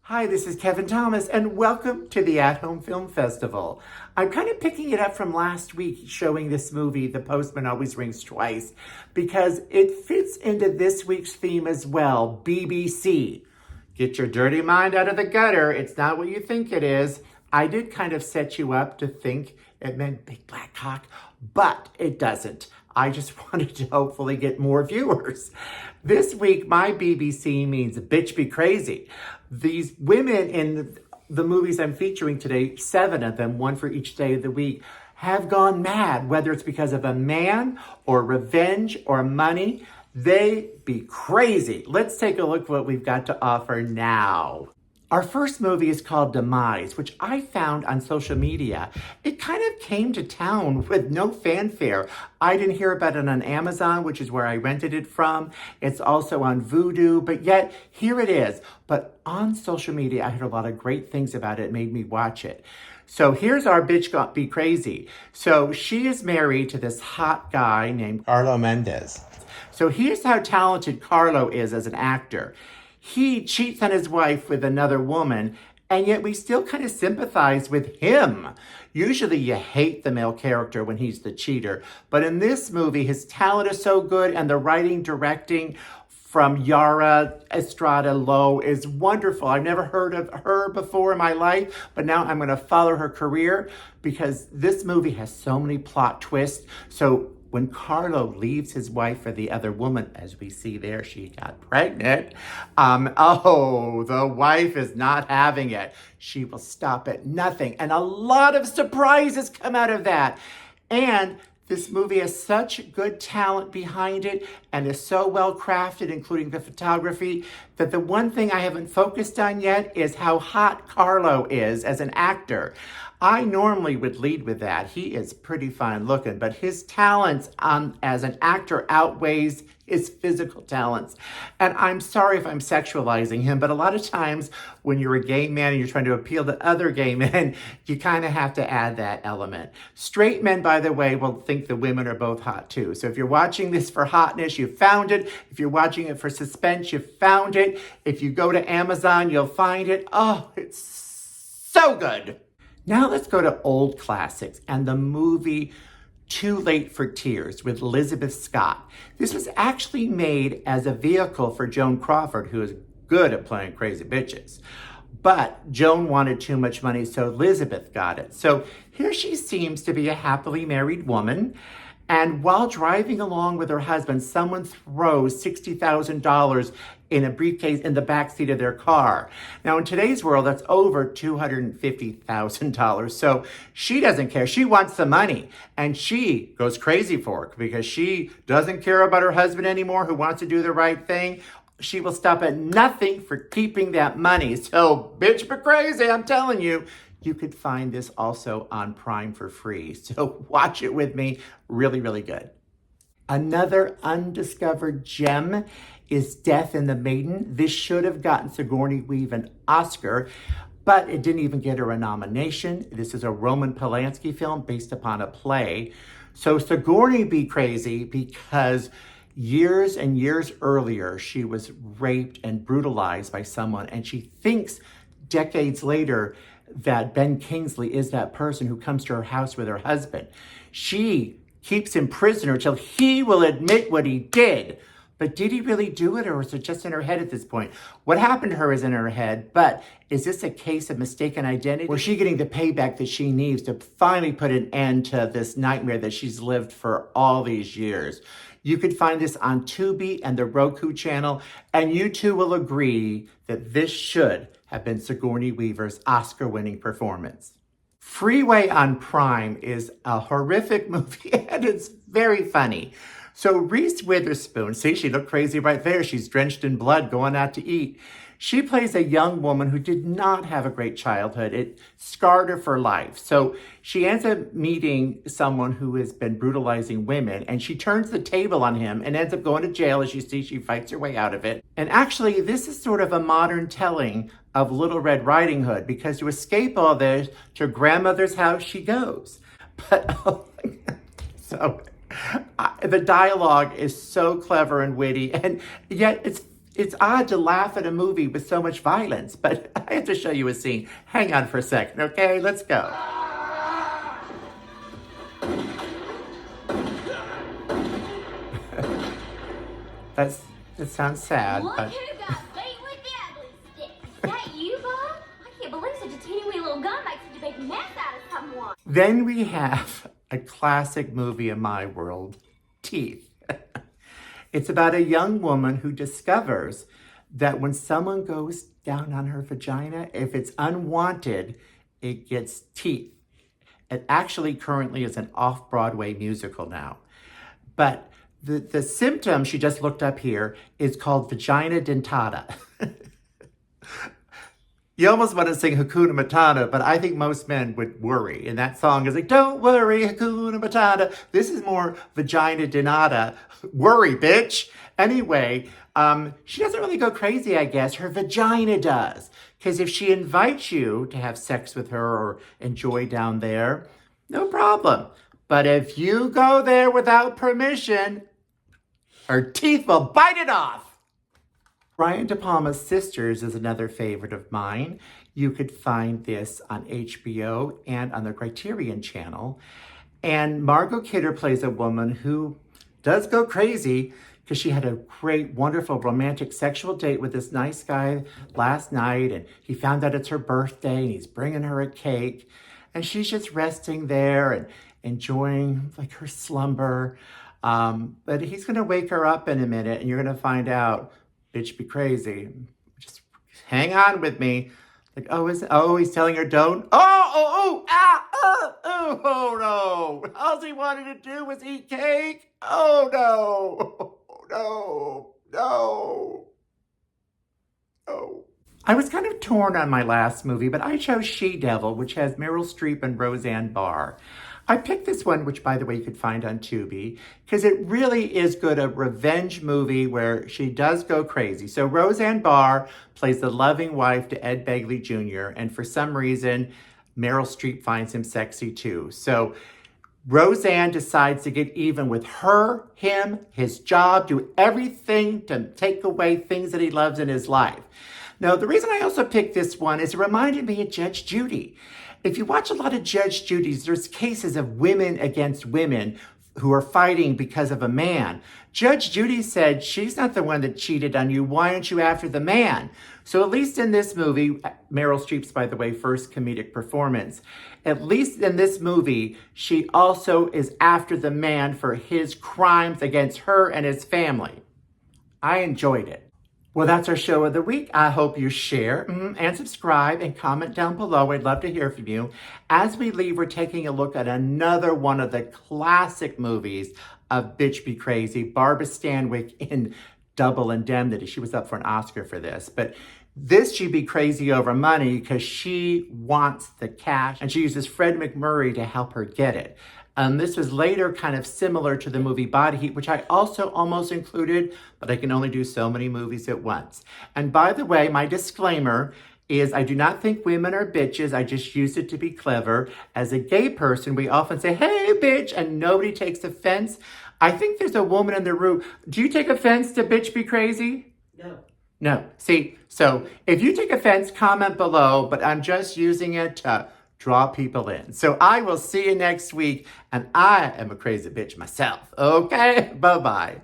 Hi, this is Kevin Thomas, and welcome to the At Home Film Festival. I'm kind of picking it up from last week, showing this movie, The Postman Always Rings Twice, because it fits into this week's theme as well, BBC. Get your dirty mind out of the gutter. It's not what you think it is. I did kind of set you up to think it meant big black cock, but it doesn't. I just wanted to hopefully get more viewers. This week, my BBC means bitch be crazy. These women in the movies I'm featuring today, 7 of them, one for each day of the week, have gone mad, whether it's because of a man or revenge or money. They be crazy. Let's take a look at what we've got to offer now. Our first movie is called Demise, which I found on social media. It kind of came to town with no fanfare. I didn't hear about it on Amazon, which is where I rented it from. It's also on Vudu, but yet here it is. But on social media, I heard a lot of great things about it. It made me watch it. So here's our bitch got be crazy. So she is married to this hot guy named Carlo Mendez. So here's how talented Carlo is as an actor. He cheats on his wife with another woman, and yet we still kind of sympathize with him. Usually you hate the male character when he's the cheater, but in this movie, his talent is so good, and the writing, directing from Yara Estrada Lowe is wonderful. I've never heard of her before in my life, but now I'm going to follow her career because this movie has so many plot twists. So when Carlo leaves his wife for the other woman, as we see there, she got pregnant. The wife is not having it. She will stop at nothing. And a lot of surprises come out of that. And this movie has such good talent behind it and is so well crafted, including the photography, that the one thing I haven't focused on yet is how hot Carlo is as an actor. I normally would lead with that. He is pretty fine looking, but his talents as an actor outweighs his physical talents. And I'm sorry if I'm sexualizing him, but a lot of times when you're a gay man and you're trying to appeal to other gay men, you kind of have to add that element. Straight men, by the way, will think the women are both hot too. So if you're watching this for hotness, you found it. If you're watching it for suspense, you found it. If you go to Amazon, you'll find it. Oh, it's so good. Now let's go to old classics and the movie Too Late for Tears with Elizabeth Scott. This was actually made as a vehicle for Joan Crawford, who is good at playing crazy bitches. But Joan wanted too much money, so Elizabeth got it. So here she seems to be a happily married woman. And while driving along with her husband, someone throws $60,000 in a briefcase in the backseat of their car. Now, in today's world, that's over $250,000. So she doesn't care. She wants the money. And she goes crazy for it because she doesn't care about her husband anymore, who wants to do the right thing. She will stop at nothing for keeping that money. So, bitch, but crazy, I'm telling you. You could find this also on Prime for free. So watch it with me. Really, really good. Another undiscovered gem is Death in the Maiden. This should have gotten Sigourney Weaver an Oscar, but it didn't even get her a nomination. This is a Roman Polanski film based upon a play. So Sigourney be crazy because years and years earlier, she was raped and brutalized by someone, and she thinks decades later that Ben Kingsley is that person who comes to her house with her husband. She keeps him prisoner till he will admit what he did. But did he really do it, or is it just in her head at this point? What happened to her is in her head, but is this a case of mistaken identity? Or is she getting the payback that she needs to finally put an end to this nightmare that she's lived for all these years? You could find this on Tubi and the Roku channel, and you too will agree that this should have been Sigourney Weaver's Oscar-winning performance. Freeway on Prime is a horrific movie, and it's very funny. So Reese Witherspoon, see, she looked crazy right there. She's drenched in blood going out to eat. She plays a young woman who did not have a great childhood. It scarred her for life. So she ends up meeting someone who has been brutalizing women, and she turns the table on him and ends up going to jail. As you see, she fights her way out of it. And actually, this is sort of a modern telling of Little Red Riding Hood, because to escape all this, to her grandmother's house she goes. But, the dialogue is so clever and witty, and yet it's it's odd to laugh at a movie with so much violence, but I have to show you a scene. Hang on for a second, okay? Let's go. That sounds sad, Look but... who got beat with the ugly stick. Is that you, Bob? I can't believe such a teeny-wee little gun makes such a big mess out of someone. Then we have a classic movie in my world, Teeth. It's about a young woman who discovers that when someone goes down on her vagina, if it's unwanted, it gets teeth. It actually currently is an off-Broadway musical now. But the symptom she just looked up here is called vagina dentata. You almost want to sing Hakuna Matata, but I think most men would worry. And that song is like, don't worry, Hakuna Matata. This is more vagina dentata. Worry, bitch. Anyway, she doesn't really go crazy, I guess. Her vagina does. Because if she invites you to have sex with her or enjoy down there, no problem. But if you go there without permission, her teeth will bite it off. Brian De Palma's Sisters is another favorite of mine. You could find this on HBO and on the Criterion channel. And Margot Kidder plays a woman who does go crazy because she had a great, wonderful, romantic sexual date with this nice guy last night. And he found out it's her birthday and he's bringing her a cake. And she's just resting there and enjoying like her slumber. But he's going to wake her up in a minute and you're going to find out, bitch be crazy. Just hang on with me. Like, he's telling her don't. Oh no. All he wanted to do was eat cake. Oh no. I was kind of torn on my last movie, but I chose She-Devil, which has Meryl Streep and Roseanne Barr. I picked this one, which, by the way, you could find on Tubi, because it really is good, a revenge movie where she does go crazy. So Roseanne Barr plays the loving wife to Ed Begley Jr., and for some reason, Meryl Streep finds him sexy too. So Roseanne decides to get even with her, him, his job, do everything to take away things that he loves in his life. Now, the reason I also picked this one is it reminded me of Judge Judy. If you watch a lot of Judge Judy's, there's cases of women against women who are fighting because of a man. Judge Judy said, she's not the one that cheated on you. Why aren't you after the man? So at least in this movie, Meryl Streep's, by the way, first comedic performance, at least in this movie, she also is after the man for his crimes against her and his family. I enjoyed it. Well, that's our show of the week. I hope you share and subscribe and comment down below. I'd love to hear from you. As we leave, we're taking a look at another one of the classic movies of Bitch Be Crazy, Barbara Stanwyck in Double Indemnity. She was up for an Oscar for this. But this, she'd be crazy over money because she wants the cash and she uses Fred McMurray to help her get it. This was later kind of similar to the movie Body Heat, which I also almost included, but I can only do so many movies at once. And by the way, my disclaimer is I do not think women are bitches. I just use it to be clever. As a gay person, we often say, hey, bitch, and nobody takes offense. I think there's a woman in the room. Do you take offense to Bitch Be Crazy? No. See, so if you take offense, comment below, but I'm just using it to draw people in. So I will see you next week, and I am a crazy bitch myself. Okay? Bye-bye.